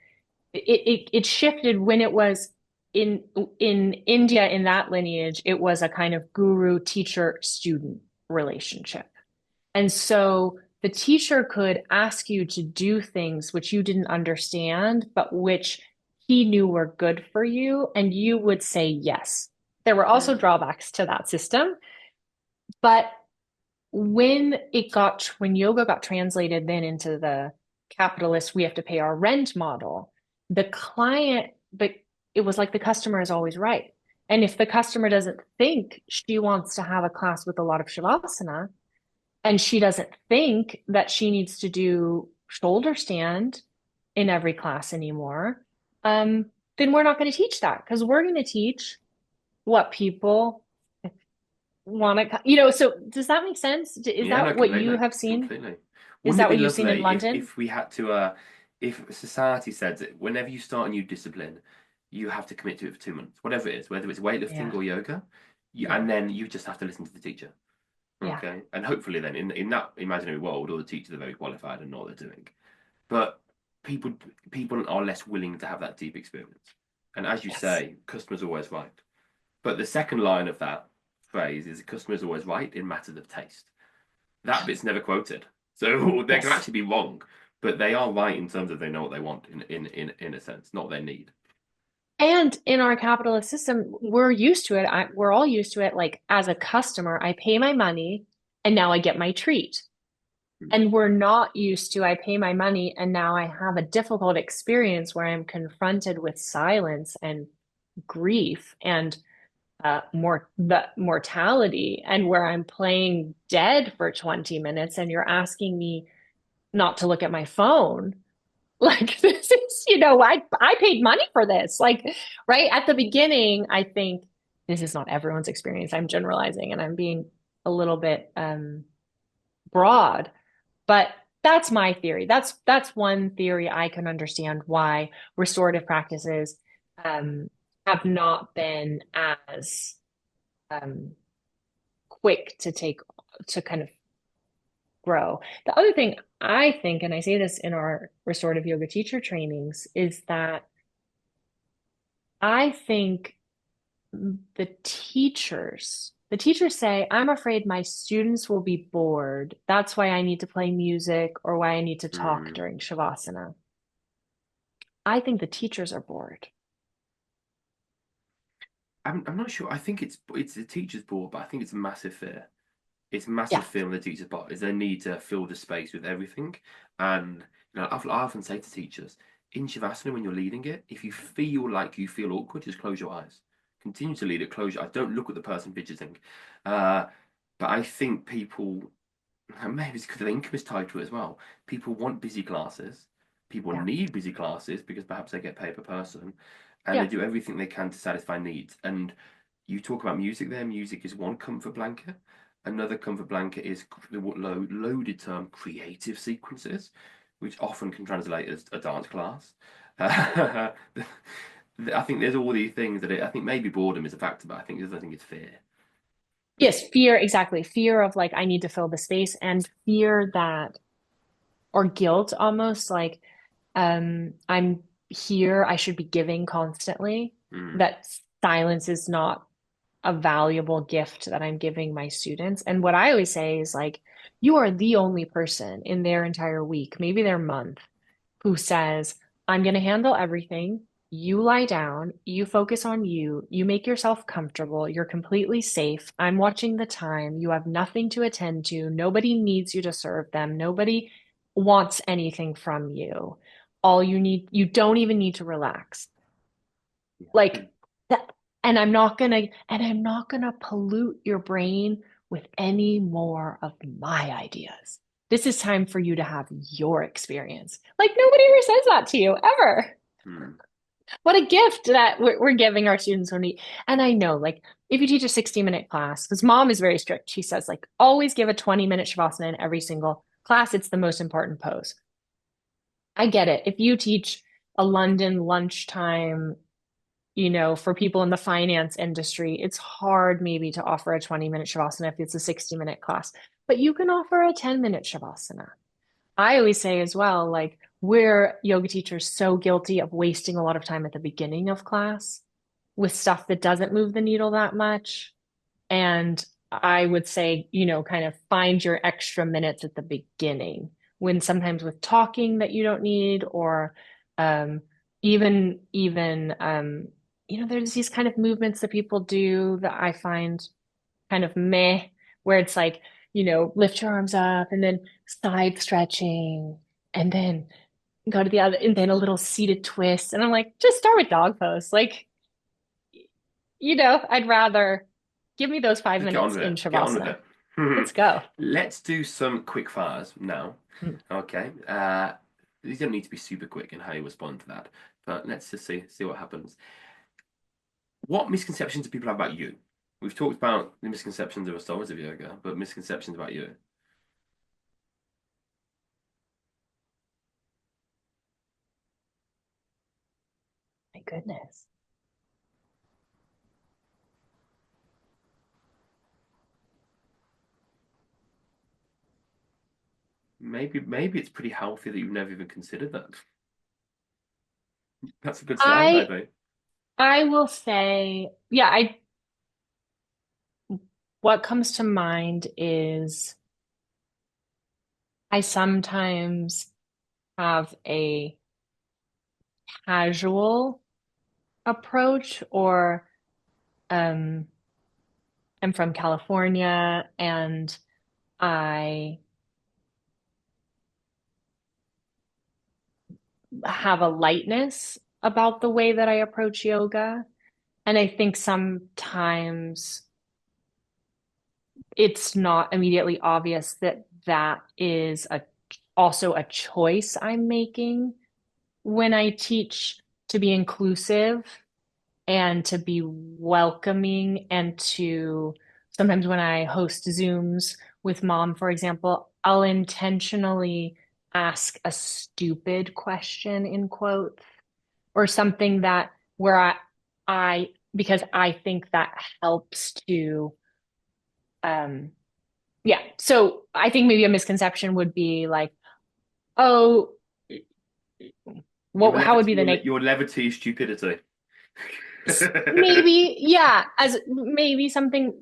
Speaker 1: it shifted when it was in India, in that lineage, it was a kind of guru teacher student relationship. And so the teacher could ask you to do things which you didn't understand, but which he knew were good for you, and you would say yes. There were also
Speaker 2: Mm.
Speaker 1: drawbacks to that system, but when yoga got translated then into the capitalist, we have to pay our rent model, the client, but it was like the customer is always right. And if the customer doesn't think she wants to have a class with a lot of shavasana, and she doesn't think that she needs to do shoulder stand in every class anymore, then we're not going to teach that because we're going to teach what people want to, so does that make sense? Is
Speaker 2: Yeah, no,
Speaker 1: that what you
Speaker 2: completely,
Speaker 1: have seen?
Speaker 2: completely.
Speaker 1: Is
Speaker 2: Wouldn't it
Speaker 1: that
Speaker 2: be
Speaker 1: what you've seen in
Speaker 2: lovely if
Speaker 1: London?
Speaker 2: we had to if society said that whenever you start a new discipline, you have to commit to it for 2 months, whatever it is, whether it's weightlifting
Speaker 1: Yeah,
Speaker 2: or yoga, and
Speaker 1: yeah,
Speaker 2: then you just have to listen to the teacher.
Speaker 1: yeah,
Speaker 2: Okay. And hopefully then in that imaginary world, all the teachers are very qualified and know what they're doing. But people people are less willing to have that deep experience. And as you
Speaker 1: yes.
Speaker 2: say, customer's always right. But the second line of that phrase is the customer is always right in matters of taste. That bit's never quoted. So they can
Speaker 1: Yes.
Speaker 2: actually be wrong, but they are right in terms of they know what they want in a sense, not their need.
Speaker 1: And in our capitalist system, we're used to it. We're all used to it. Like as a customer, I pay my money and now I get my treat. And we're not used to, I pay my money and now I have a difficult experience where I'm confronted with silence and grief and the mortality, and where I'm playing dead for 20 minutes and you're asking me not to look at my phone. Like this is, I paid money for this. Like right at the beginning, I think this is not everyone's experience. I'm generalizing and I'm being a little bit broad, but that's my theory. That's one theory I can understand why restorative practices um, have not been as um, quick to kind of grow. The other thing I think, and I say this in our restorative yoga teacher trainings, is that I think the teachers say, I'm afraid my students will be bored. That's why I need to play music or why I need to talk
Speaker 2: Mm.
Speaker 1: during Shavasana. I think the teachers are bored.
Speaker 2: I'm not sure. I think it's the teacher's board, but I think it's a massive fear. It's a
Speaker 1: Yeah,
Speaker 2: massive fear on the teacher's part is they need to fill the space with everything. And I often say to teachers, in Shavasana when you're leading it, if you feel like you feel awkward, just close your eyes. Continue to lead it, close your eyes. Don't look at the person fidgeting. Uh, but I think people, and maybe it's because the income is tied to it as well. People want busy classes. People
Speaker 1: yeah,
Speaker 2: need busy classes because perhaps they get paid per person, and they
Speaker 1: yeah,
Speaker 2: do everything they can to satisfy needs. And you talk about music there. Music is one comfort blanket. Another comfort blanket is the loaded term creative sequences, which often can translate as a dance class. I think there's all these things that I think maybe boredom is a factor, but I think the other thing is fear.
Speaker 1: Yes, fear, exactly. Fear of like, I need to fill the space, and fear that, or guilt almost like, I'm here, I should be giving constantly.
Speaker 2: Mm,
Speaker 1: That silence is not a valuable gift that I'm giving my students. And what I always say is like, you are the only person in their entire week, maybe their month, who says, I'm going to handle everything. You lie down, you focus on you, you make yourself comfortable, you're completely safe. I'm watching the time. You have nothing to attend to. Nobody needs you to serve them. Nobody wants anything from you. All you need, you don't even need to relax.
Speaker 2: yeah.
Speaker 1: Like that, and I'm not gonna pollute your brain with any more of my ideas. This is time for you to have your experience. Like nobody ever says that to you ever.
Speaker 2: Mm.
Speaker 1: What a gift that we're giving our students when we, and I know like if you teach a 60-minute class, because mom is very strict, she says like always give a 20-minute shavasana in every single class. It's the most important pose. I get it. If you teach a London lunchtime, for people in the finance industry, it's hard maybe to offer a 20-minute shavasana if it's a 60-minute class, but you can offer a 10-minute shavasana. I always say as well, like, we're yoga teachers so guilty of wasting a lot of time at the beginning of class with stuff that doesn't move the needle that much. And I would say, kind of find your extra minutes at the beginning when sometimes with talking that you don't need, or um, there's these kind of movements that people do that I find kind of meh, where it's like, lift your arms up and then side stretching and then go to the other and then a little seated twist. And I'm like, just start with dog pose. Like, I'd rather give me those five
Speaker 2: Just get on
Speaker 1: minutes
Speaker 2: with
Speaker 1: in
Speaker 2: it. Get on with
Speaker 1: Shavasana.
Speaker 2: it.
Speaker 1: Let's go.
Speaker 2: Let's do some quick fires now.
Speaker 1: Mm.
Speaker 2: Okay. You don't need to be super quick in how you respond to that, but let's just see what happens. What misconceptions do people have about you? We've talked about the misconceptions of restorative yoga, but misconceptions about you.
Speaker 1: My goodness.
Speaker 2: Maybe it's pretty healthy that you've never even considered that. That's a good sign, I
Speaker 1: I
Speaker 2: think.
Speaker 1: I will say, yeah, what comes to mind is I sometimes have a casual approach, or um I'm from California and I have a lightness about the way that I approach yoga. And I think sometimes it's not immediately obvious that that is also a choice I'm making when I teach to be inclusive and to be welcoming, and to sometimes when I host Zooms with mom, for example, I'll intentionally ask a stupid question in quotes, or something that where I because I think that helps to um yeah. So I think maybe a misconception would be like, oh, how would be the
Speaker 2: Your levity is stupidity.
Speaker 1: maybe, yeah, as maybe something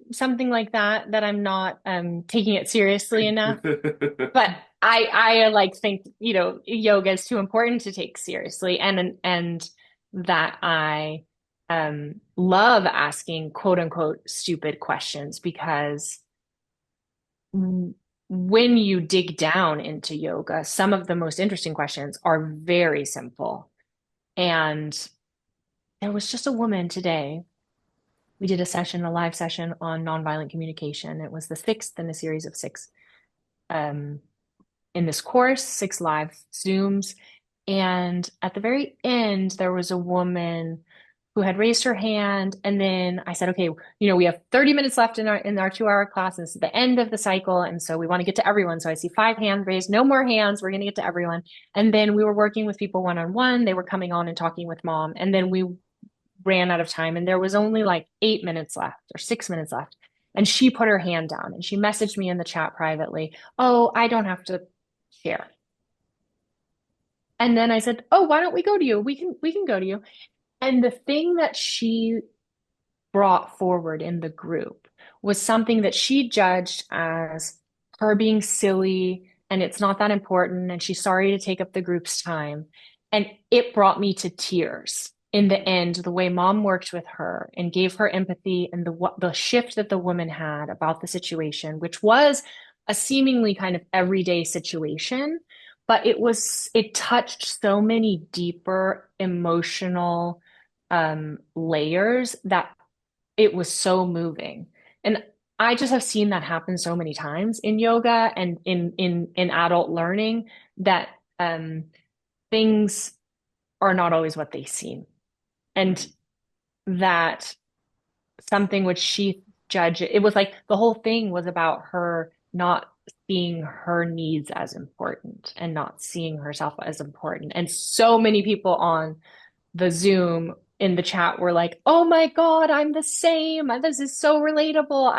Speaker 1: like that I'm not taking it seriously enough. But I like think, yoga is too important to take seriously, and that I love asking quote unquote stupid questions, because when you dig down into yoga, some of the most interesting questions are very simple. And there was just a woman today. We did a live session on nonviolent communication. It was the sixth in a series of six um, in this course, six live Zooms. And at the very end, there was a woman who had raised her hand. And then I said, okay, we have 30 minutes left in our 2-hour class. And this is the end of the cycle. And so we want to get to everyone. So I see 5 hands raised, no more hands. We're going to get to everyone. And then we were working with people one-on-one. They were coming on and talking with mom. And then we ran out of time and there was only like 8 minutes left or 6 minutes left. And she put her hand down and she messaged me in the chat privately, "Oh, I don't have to share." And then I said, "Oh, why don't we go to you? We can go to you." And the thing that she brought forward in the group was something that she judged as her being silly and it's not that important and she's sorry to take up the group's time. And it brought me to tears in the end, the way mom worked with her and gave her empathy and the shift that the woman had about the situation, which was a seemingly kind of everyday situation, but it touched so many deeper emotional layers that it was so moving. And I just have seen that happen so many times in yoga and in adult learning that um, things are not always what they seem. And
Speaker 2: Mhm.
Speaker 1: that something which she judged, it was like the whole thing was about her not seeing her needs as important and not seeing herself as important. And so many people on the Zoom in the chat were like, "Oh my God, I'm the same. This is so relatable."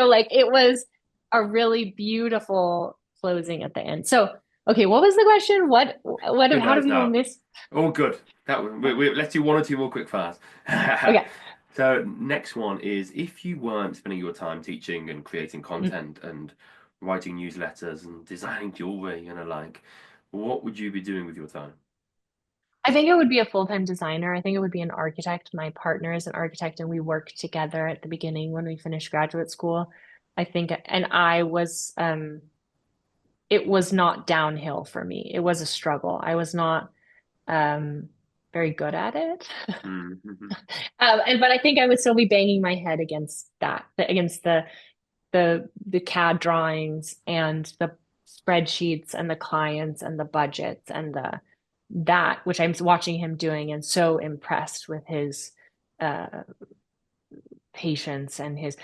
Speaker 1: Like it was a really beautiful closing at the end. So, okay, what was the question?
Speaker 2: Who
Speaker 1: How do
Speaker 2: knows
Speaker 1: people
Speaker 2: now?
Speaker 1: miss?
Speaker 2: All good. Let's do one or two more quick fires.
Speaker 1: Okay.
Speaker 2: So next one is if you weren't spending your time teaching and creating
Speaker 1: Mm.
Speaker 2: content and writing newsletters and designing jewelry and the like, what would you be doing with your time?
Speaker 1: I think it would be a full-time designer. I think it would be an architect. My partner is an architect, and we worked together at the beginning when we finished graduate school. I think, and it was not downhill for me. It was a struggle. I was not um, very good at it.
Speaker 2: Mm-hmm.
Speaker 1: But I think I would still be banging my head against against the CAD drawings and the spreadsheets and the clients and the budgets and the that which I'm watching him doing and so impressed with his uh, patience and his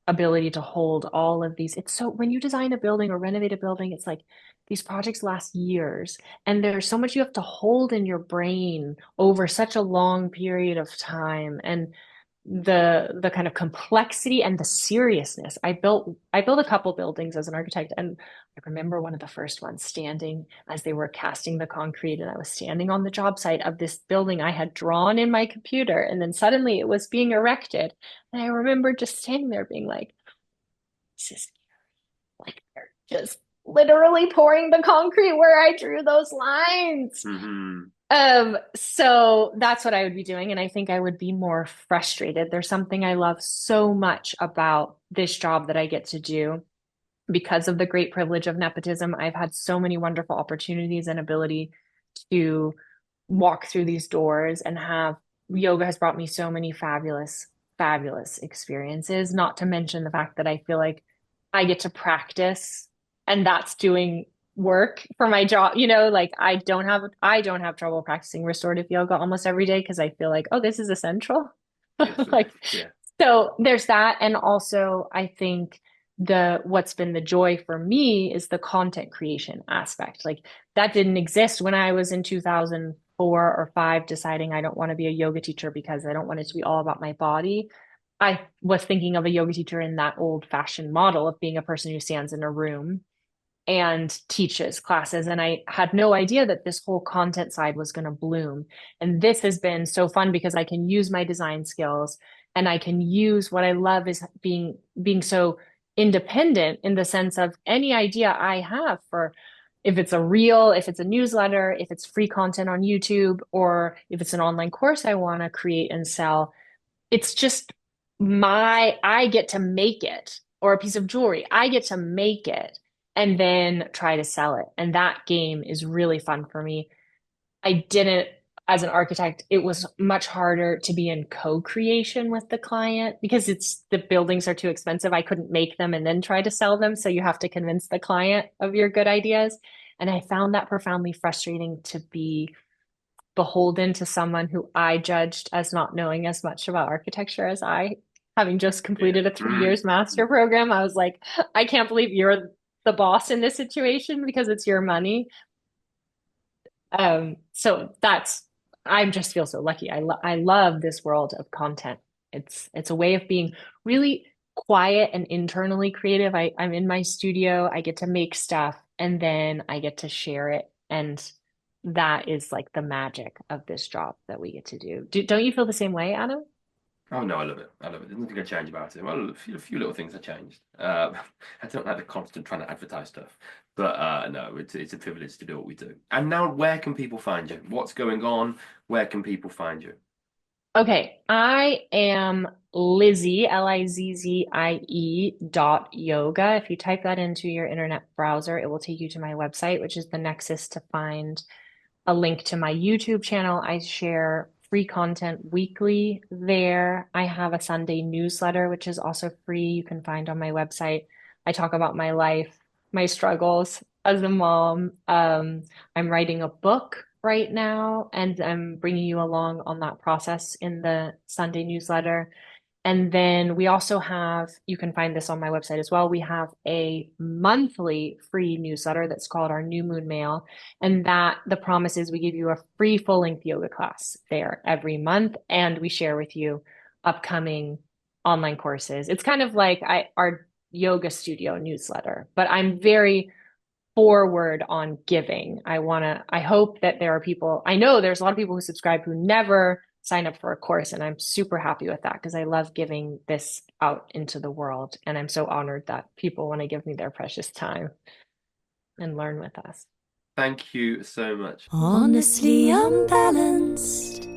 Speaker 1: ability to hold all of these. It's so when you design a building or renovate a building, it's like these projects last years and there's so much you have to hold in your brain over such a long period of time. And the kind of complexity and the seriousness. I built a couple buildings as an architect, and I remember one of the first ones standing as they were casting the concrete, and I was standing on the job site of this building I had drawn in my computer, and then suddenly it was being erected. And I remember just standing there being like, this is like they're just literally pouring the concrete where I drew those lines.
Speaker 2: Mm-hmm.
Speaker 1: So that's what I would be doing, and I think I would be more frustrated. There's something I love so much about this job that I get to do because of the great privilege of nepotism. I've had so many wonderful opportunities and ability to walk through these doors and have yoga has brought me so many fabulous, fabulous experiences, not to mention the fact that I feel like I get to practice and that's doing work for my job. Like I don't have trouble practicing restorative yoga almost every day because I feel like, oh, this is essential.
Speaker 2: Yes,
Speaker 1: Like
Speaker 2: yeah,
Speaker 1: so there's that. And also I think what's been the joy for me is the content creation aspect. Like that didn't exist when I was in 2004 or five deciding I don't want to be a yoga teacher because I don't want it to be all about my body. I was thinking of a yoga teacher in that old fashioned model of being a person who stands in a room and teaches classes. And I had no idea that this whole content side was going to bloom. And this has been so fun because I can use my design skills and I can use what I love is being so independent in the sense of any idea I have for if it's a reel, if it's a newsletter, if it's free content on YouTube, or if it's an online course I want to create and sell, it's just I get to make it, or a piece of jewelry. I get to make it and then try to sell it. And that game is really fun for me. I didn't, as an architect, it was much harder to be in co-creation with the client because the buildings are too expensive. I couldn't make them and then try to sell them. So you have to convince the client of your good ideas. And I found that profoundly frustrating to be beholden to someone who I judged as not knowing as much about architecture as having just
Speaker 2: yeah.
Speaker 1: completed a 3 years
Speaker 2: Mm-hmm.
Speaker 1: master program. I was like, I can't believe you're the boss in this situation because it's your money. So I just feel so lucky. I love this world of content. It's a way of being really quiet and internally creative. I'm in my studio, I get to make stuff, and then I get to share it. And that is like the magic of this job that we get to do. Don't you feel the same way, Adam?
Speaker 2: Oh no, I love it. I love it. There's nothing I change about it. Well, a few little things I changed. I don't like the constant trying to advertise stuff, but no, it's a privilege to do what we do. And now, where can people find you? What's going on? Where can people find you?
Speaker 1: Okay, I am Lizzie, Lizzie dot yoga. If you type that into your internet browser, it will take you to my website, which is the nexus to find a link to my YouTube channel. I share free content weekly there. I have a Sunday newsletter, which is also free. You can find on my website. I talk about my life, my struggles as a mom. I'm writing a book right now, and I'm bringing you along on that process in the Sunday newsletter. And then we also have, you can find this on my website as well. We have a monthly free newsletter that's called our New Moon Mail. And that the promise is we give you a free full-length yoga class there every month. And we share with you upcoming online courses. It's kind of like our yoga studio newsletter, but I'm very forward on giving. I hope that there are people, I know there's a lot of people who subscribe who never sign up for a course, and I'm super happy with that because I love giving this out into the world. And I'm so honored that people want to give me their precious time and learn with us.
Speaker 2: Thank you so much.
Speaker 3: Honestly unbalanced.